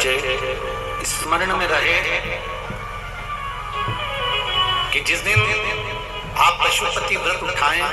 बच्चे स्मरण में रहे कि जिस दिन आप पशुपति व्रत उठाएं,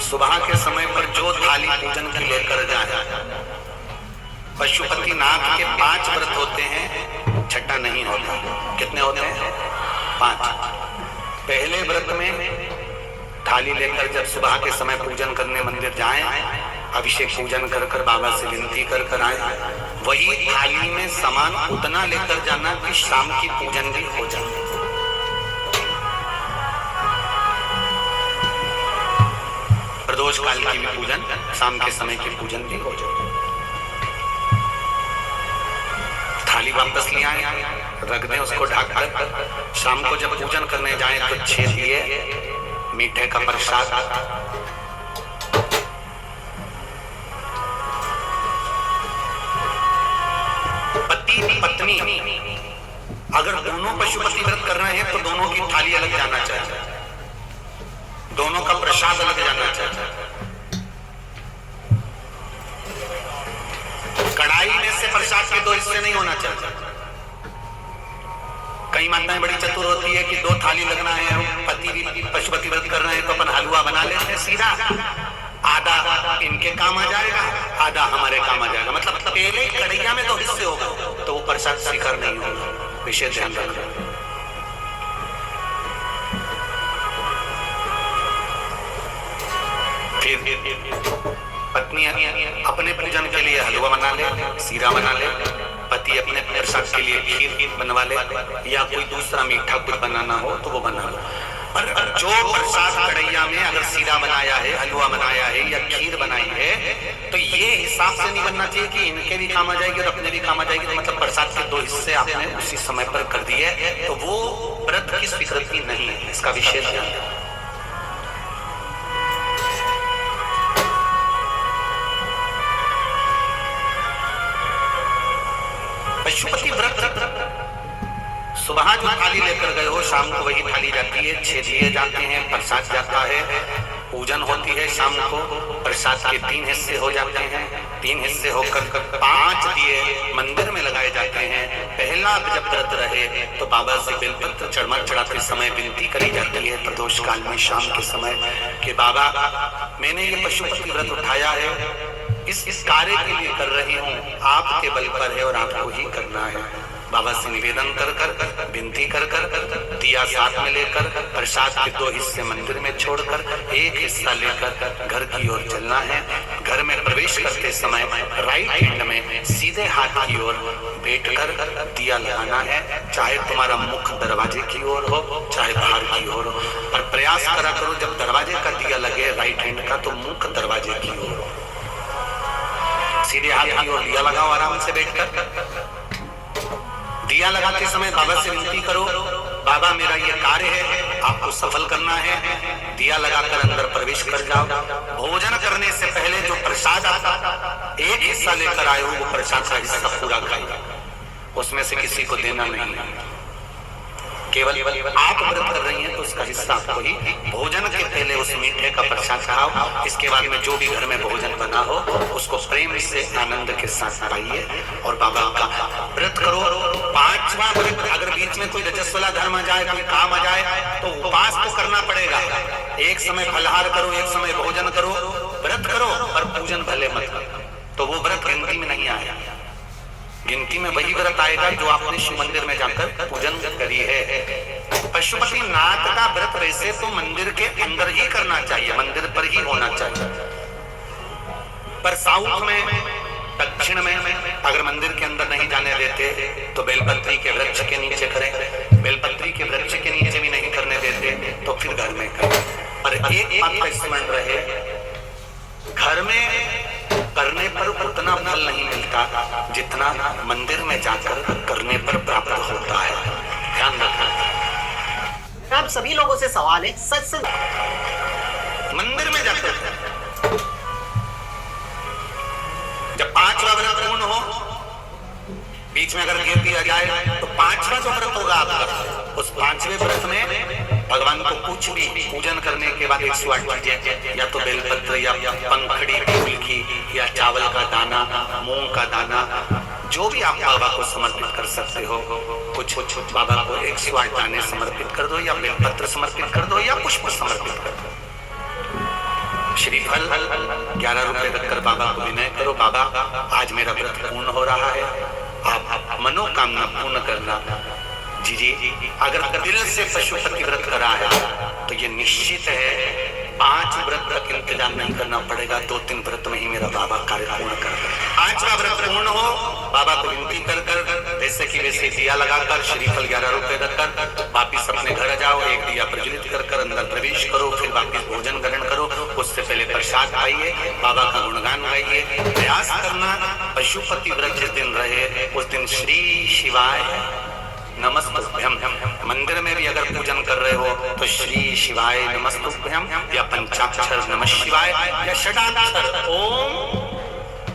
सुबह के समय पर जो थाली पूजन की लेकर जाए, पशुपति नाग के 5 व्रत होते हैं, छठा नहीं होता। कितने होते हैं? 5। पहले व्रत में थाली लेकर जब सुबह के समय पूजन करने मंदिर जाएं, अभिषेक पूजन कर कर बाबा से विनती कर कर आए, वही थाली में सामान उतना लेकर जाना कि शाम की पूजन भी हो जाए। प्रदोष काल की भी पूजन, शाम के समय की पूजन भी हो जाए। थाली वापस ले आए, रख दें उसको ढक कर। शाम को जब पूजन करने जाएं तो 6 दिए, मीठे का प्रसाद, पति पत्नी अगर दोनों पशुपति व्रत कर रहे हैं तो दोनों की थाली अलग जाना चाहिए, दोनों का प्रसाद अलग जाना चाहिए। कढ़ाई में से प्रसाद के 2 हिस्से नहीं होना चाहिए। कई माताएं बड़ी चतुर होती है कि 2 थाली लगना है, पति भी पशुपति व्रत कर रहे हैं तो अपन हलवा बना लेते हैं सीधा, आधा इनके काम आ जाएगा, आधा हमारे काम आ जाएगा। मतलब पहले कढ़ैया में 2 हिस्से होगा तो वो प्रसाद स्वीकार नहीं होगा। विशेष ध्यान रखना। पत्नी अपने पूजन के लिए हलवा बना ले, सीरा बना ले, पति अपने प्रसाद के लिए खीर बनवा ले, या कोई दूसरा मीठा कुछ बनाना हो तो वो बना लो। पर जो प्रसाद कढ़ैया में अगर सीरा बनाया है, हलवा बनाया है या खीर बनाई है, तो ये हिसाब से नहीं बनना चाहिए कि इनके भी काम आ जाएगी और अपने भी काम आ जाएगी। तो मतलब प्रसाद के 2 हिस्से आपने उसी समय पर कर दिए, तो वो व्रत की स्वीकृति नहीं है। इसका विशेष ध्यान है। पशुपति व्रत सुबह जो थाली लेकर गए हो, शाम को वही थाली जाती है, 6 दिए जाते हैं, प्रसाद जाता है, पूजन होती है। शाम को प्रसाद के 3 हिस्से हो जाते हैं, 3 हिस्से होकर 5 दिए मंदिर में लगाए जाते हैं। पहला जब व्रत रहे तो बाबा से बेलपत्र चढ़मा चढ़ाते समय विनती करी जाती है प्रदोष काल में शाम के समय कि बाबा मैंने ये पशुपति व्रत उठाया है, इस कार्य के लिए कर रही हूँ, आपके बल पर है और आपको ही करना है। बाबा से निवेदन कर कर, विनती कर कर, दिया साथ में लेकर, प्रसाद के 2 हिस्से मंदिर में छोड़कर 1 हिस्सा लेकर घर की ओर चलना है। घर में प्रवेश करते समय राइट हैंड में सीधे हाथ की ओर बैठकर दिया लगाना है। चाहे तुम्हारा मुख दरवाजे की ओर हो, चाहे बाहर की ओर हो, पर प्रयास करा करो जब दरवाजे का दिया लगे राइट हैंड का तो मुख दरवाजे की ओर हो। सीधे हाथ की ओर दिया लगाओ, आराम से बैठकर। दिया लगाते समय बाबा से विनती करो, बाबा मेरा ये कार्य है, आपको सफल करना है। दिया लगाकर अंदर प्रवेश कर जाओ। भोजन करने से पहले जो प्रसाद आता, 1 हिस्सा लेकर आए हो, वो प्रसाद का हिस्सा पूरा खाइए, उसमें से किसी को देना नहीं है। केवल आप व्रत कर रही हैं तो उसका हिस्सा आपको ही। भोजन के पहले उस मीठे का प्रसाद खाओ, इसके बाद में जो भी घर में भोजन बना हो उसको प्रेम से आनंद के साथ खाइए और बाबा का व्रत करो। 5वां व्रत अगर बीच में कोई रजस्वला धर्म आ जाए, कोई काम आ जाए तो उपवास तो करना पड़ेगा। एक समय फलाहार करो, एक समय भोजन करो, व्रत करो, पर पूजन भले मत करो। तो वो व्रत गिनती में नहीं आया। गिनती में वही व्रत आएगा जो आपने शिव मंदिर में जाकर पूजन करी है। पशुपति नाथ का व्रत वैसे तो मंदिर के अंदर ही करना चाहिए, मंदिर पर ही होना चाहिए, पर साउथ में, दक्षिण में अगर मंदिर के अंदर नहीं जाने देते तो बेलपत्री के वृक्ष के नीचे करें। बेलपत्री के वृक्ष के नीचे भी नहीं करने देते तो फिर घर में करें। पर एक बात का स्मरण रहे, घर में करने पर उतना फल नहीं मिलता जितना मंदिर में जाकर करने पर प्राप्त होता है। ध्यान रखना। अब सभी लोगों से सवाल है, सच मंदिर में जाकर जब 5वां व्रत पूर्ण हो, बीच में अगर गिर दिया जाए तो 5वां जो व्रत होगा आपका, उस 5वें व्रत में भगवान को कुछ भी पूजन करने के बाद 108 चीजें, या तो बेलपत्र या पंखड़ी फूल की, या चावल का दाना, मूंग का दाना, जो भी आप बाबा को समर्पित कर सकते हो, कुछ बाबा को 108 दाने समर्पित कर दो, या बेलपत्र समर्पित कर दो, या पुष्प समर्पित कर दो। श्रीफल 11 रुपए रखकर बाबा को विनय करो, बाबा आज मेरा व्रत पूर्ण हो रहा है, आप मनोकामना पूर्ण करना। जी, अगर दिल से पशुपति व्रत कराया तो ये निश्चित है 5 व्रत तक इंतजार नहीं करना पड़ेगा, 2-3 व्रत में ही मेरा बाबा कार्य पूर्ण कर दे। 5वां व्रत पूर्ण हो, बाबा को विनती कर जैसे कि वैसे दिया लगाकर श्रीफल 11 रुपए रखकर वापिस अपने घर जाओ, एक दिया प्रज्वलित कर अंदर प्रवेश करो, फिर वापिस भोजन ग्रहण करो। उससे पहले प्रसाद खाइए, बाबा का गुणगान गाइए। प्रयास करना पशुपति व्रत जिस दिन रहे उस दिन श्री शिवाय नमस्तुभ्यम, मंदिर में भी अगर पूजन कर रहे हो तो श्री शिवाय नमस्तुभ्यम या पंचाक्षर नमः शिवाय या षडाक्षर ओम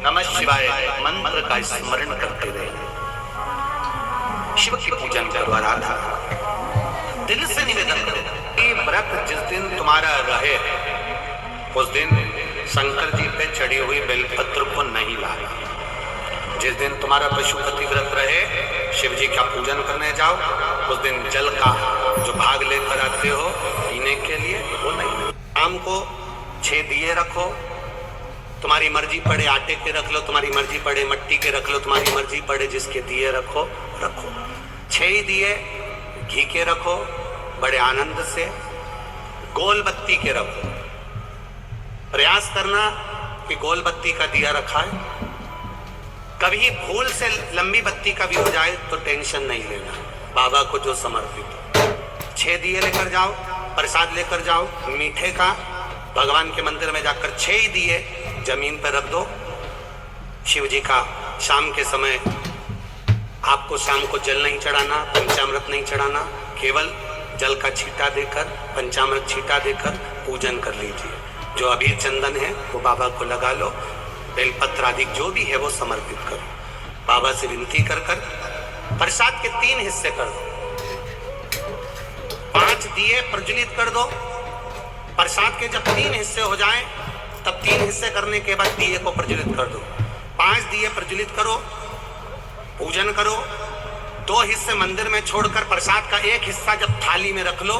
नमः शिवाय मंत्र का स्मरण करते रहे। शिव की पूजन करो, आराधना दिल से निवेदन करो। ये व्रत जिस दिन तुम्हारा रहे उस दिन शंकर जी पे चढ़ी हुई बेलपत्र को नहीं लाना। जिस दिन तुम्हारा पशुपति व्रत रहे, शिव जी का पूजन करने जाओ, उस दिन जल का जो भाग लेकर आते हो पीने के लिए वो नहीं। शाम को 6 दिए रखो, तुम्हारी मर्जी पड़े आटे के रख लो, तुम्हारी मर्जी पड़े मट्टी के रख लो, तुम्हारी मर्जी पड़े जिसके दिए रखो। 6 दिए घी के रखो, बड़े आनंद से। गोल बत्ती के रखो, प्रयास करना कि गोल बत्ती का दिया रखा है। कभी भूल से लंबी बत्ती का भी हो जाए तो टेंशन नहीं लेना, बाबा को जो समर्पित हो। 6 दिए लेकर जाओ, प्रसाद लेकर जाओ मीठे का, भगवान के मंदिर में जाकर 6 दिए जमीन पर रख दो। शिव जी का शाम के समय आपको शाम को जल नहीं चढ़ाना, पंचामृत नहीं चढ़ाना, केवल जल का छींटा देकर, पंचामृत छींटा देकर पूजन कर लीजिए। जो अबीर चंदन है वो बाबा को लगा लो, बेलपत्र आदि जो भी है वो समर्पित करो। बाबा से विनती कर प्रसाद के 3 हिस्से कर दो। 5 दिए प्रज्वलित कर दो। प्रसाद के जब 3 हिस्से हो जाएं तब 3 हिस्से करने के बाद दिए को प्रज्वलित कर दो। 5 दिए प्रज्वलित करो, पूजन करो। 2 हिस्से मंदिर में छोड़कर प्रसाद का 1 हिस्सा जब थाली में रख लो,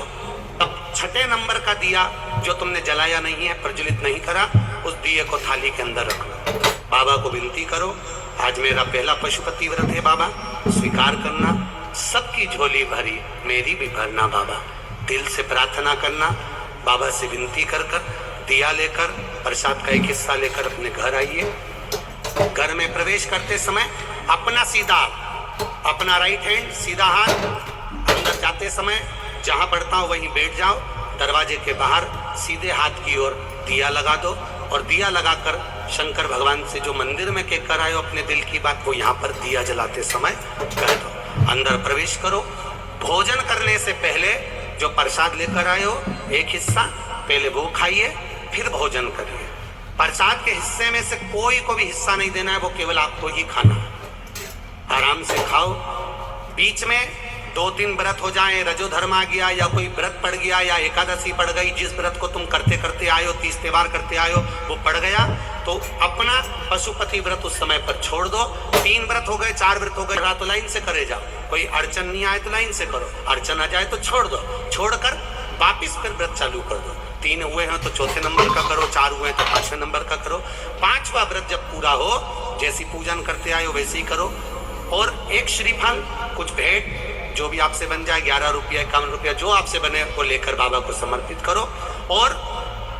तब 6 नंबर का दिया जो तुमने जलाया नहीं है, प्रज्वलित नहीं करा, उस दिए को थाली के अंदर रख लो। बाबा को विनती करो, आज मेरा पहला पशुपति व्रत है, बाबा स्वीकार करना। सबकी झोली भरी, मेरी भी भरना बाबा। दिल से प्रार्थना करना, बाबा से विनती कर दिया लेकर प्रसाद का 1 हिस्सा लेकर अपने घर आइए। घर में प्रवेश करते समय अपना सीधा, अपना राइट हैंड सीधा हाथ, अंदर जाते समय जहां पड़ता हो वहीं बैठ जाओ। दरवाजे के बाहर सीधे हाथ की ओर दिया लगा दो, और दिया लगाकर शंकर भगवान से जो मंदिर में कहकर आए हो अपने दिल की बात, वो यहाँ पर दिया जलाते समय कह दो। अंदर प्रवेश करो। भोजन करने से पहले जो प्रसाद लेकर आए हो 1 हिस्सा पहले वो खाइए, फिर भोजन करिए। प्रसाद के हिस्से में से कोई को भी हिस्सा नहीं देना है, वो केवल आपको ही खाना है। आराम से खाओ। बीच में 2-3 व्रत हो जाएं, रजो धर्म आ गया या कोई व्रत पड़ गया या एकादशी पड़ गई, जिस व्रत को तुम करते करते आए हो, 30 त्योहार करते आए हो, वो पड़ गया तो अपना पशुपति व्रत उस समय पर छोड़ दो। 3 व्रत हो गए, 4 व्रत हो गए, तो लाइन से करे जाओ। कोई अड़चन नहीं आए तो लाइन से करो, अड़चन आ जाए तो छोड़ दो। छोड़कर वापिस फिर व्रत चालू कर दो। 3 हुए हैं तो 4थे नंबर का करो, 4 हुए हैं तो 5वें नंबर का करो। 5वां व्रत जब पूरा हो, जैसी पूजन करते आए हो वैसे ही करो। और 1 श्रीफल, कुछ भेंट जो भी आपसे बन जाए, 11 रुपया 51 रुपया जो आपसे बने वो लेकर बाबा को समर्पित करो। और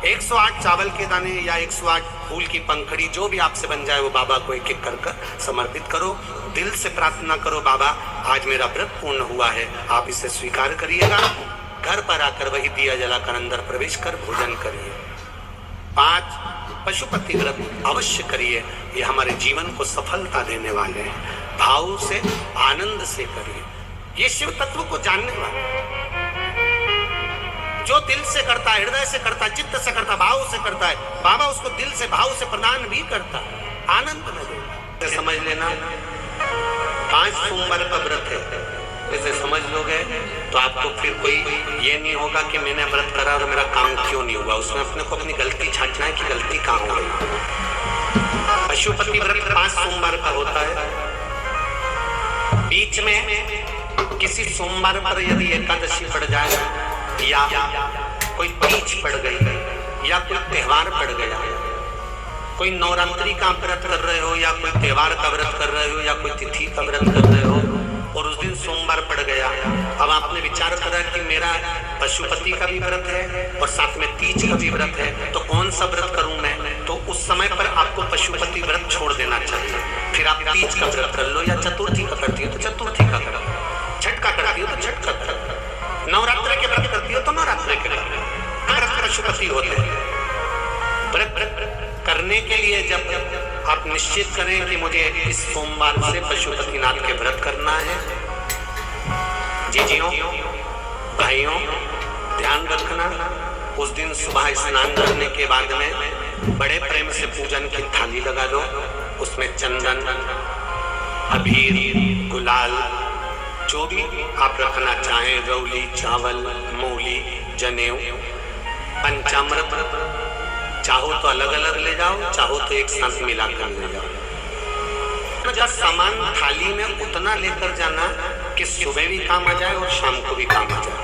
108 चावल के दाने या 108 फूल की पंखड़ी जो भी आपसे बन जाए वो बाबा को 1-1 कर समर्पित करो। दिल से प्रार्थना करो, बाबा आज मेरा व्रत पूर्ण हुआ है, आप इसे स्वीकार करिएगा। घर पर आकर वही दिया जलाकर अंदर प्रवेश कर भोजन करिए। 5 पशुपति व्रत अवश्य करिए, ये हमारे जीवन को सफलता देने वाले हैं। भाव से, आनंद से करिए। ये शिव तत्व को जानने वाला, जो दिल से करता है, हृदय से करता है, चित्त से करता है, भाव से करता है, बाबा उसको दिल से भाव से प्रदान भी करता है, आनंद में देता है। समझ लेना 5 सोमवार का व्रत है, इसे समझ लोगे तो आपको फिर कोई ये नहीं होगा कि मैंने व्रत करा और मेरा काम क्यों नहीं हुआ। उसमें अपने को अपनी गलती छांटना है कि गलती कहाँ हो गई। पशुपति व्रत 5 सोमवार का होता है। बीच में किसी सोमवार पर यदि एकादशी पड़ जाए या कोई तीज पड़ गई या कोई त्योहार पड़ गया, कोई नवरात्रि का व्रत कर रहे हो या कोई त्योहार का व्रत कर रहे हो या कोई तिथि का व्रत कर रहे हो और उस दिन सोमवार पड़ गया, अब आपने विचार करा कि मेरा पशुपति का भी व्रत है और साथ में तीज का भी व्रत है, तो कौन सा व्रत करूं मैं? तो उस समय पर आपको पशुपति व्रत छोड़ देना चाहिए। फिर आप तीज का व्रत कर लो या चतुर्थी का करती हो तो चतुर्थी का करो, छठ का करती हो तो छठ का करो, नवरात्र के व्रत करती हो तो नवरात्र के व्रत पशुपति होते हैं। व्रत करने के लिए जब आप निश्चित करें कि मुझे इस सोमवार से पशुपतिनाथ के व्रत करना है, जीजियों भाइयों ध्यान रखना, उस दिन सुबह स्नान करने के बाद में बड़े प्रेम से पूजन की थाली लगा दो, उसमें चंदन, अबीर, गुलाल, जो भी आप रखना चाहें, रौली, चावल, मूली, जनेऊ, पंचामृत, चाहो तो अलग अलग ले जाओ, चाहो तो एक साथ मिलाकर ले जाओ। जब सामान थाली में उतना लेकर जाना कि सुबह भी काम आ जाए और शाम को भी काम आ जाए।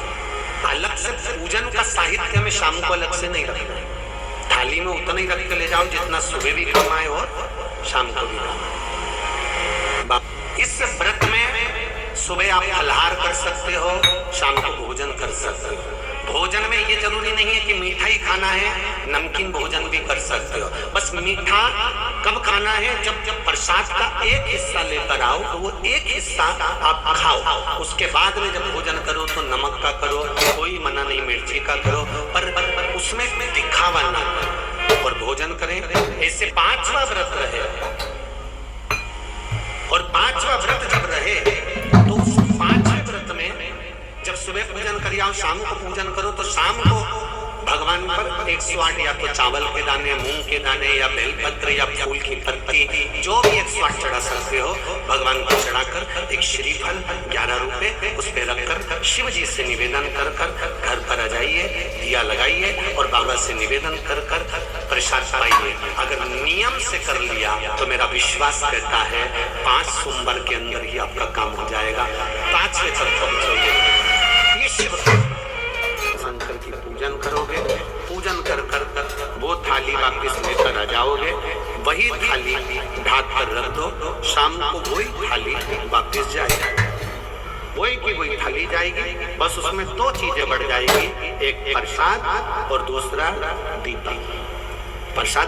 अलग से पूजन का साहित्य में शाम को अलग से नहीं रखना, थाली में उतना ही रख के ले जाओ जितना सुबह भी काम आए और शाम को भी काम आए। इस व्रत में सुबह आप फलाहार कर सकते हो, शाम को भोजन कर सकते हो। भोजन में ये जरूरी नहीं है कि मीठा ही खाना है, नमकीन भोजन भी कर सकते हो। बस मीठा कब खाना है? जब प्रसाद का एक हिस्सा लेकर आओ तो वो एक हिस्सा आप खाओ, उसके बाद में जब भोजन करो तो नमक का करो, कोई मना नहीं मिर्ची का करो, पर उसमें दिखावा ना करो और भोजन करें। ऐसे 5वां व्रत रहे और 5वां व्रत जब रहे तो उस 5वें व्रत में जब सुबह पूजन कर आओ, शाम को पूजन करो, तो शाम को भगवान पर 108 या तो चावल के दाने, मूंग के दाने या बेलपत्र या फूल की पत्ती, जो भी 108 चढ़ा सकते हो भगवान को चढ़ाकर एक श्रीफल 11 रुपए उस पे रखकर शिव जी से निवेदन कर घर पर आ जाइए, दिया लगाइए और बाबा से निवेदन कर प्रसाद पाइए। अगर नियम से कर लिया तो मेरा विश्वास कहता है 5 सोमवार के अंदर ही आपका काम हो जाएगा, 5वें तक पहुंचोगे। ये शिव शंकर की पूजन करोगे, पूजन कर वो थाली वापस लेकर आ जाओगे, वही थाली ढाक कर रख दो, शाम को वही थाली वापस जाएगी, वही की वही थाली जाएगी। बस उसमें 2 चीजें बढ़ जाएगी, एक प्रसाद और दूसरा दीपक। प्रसाद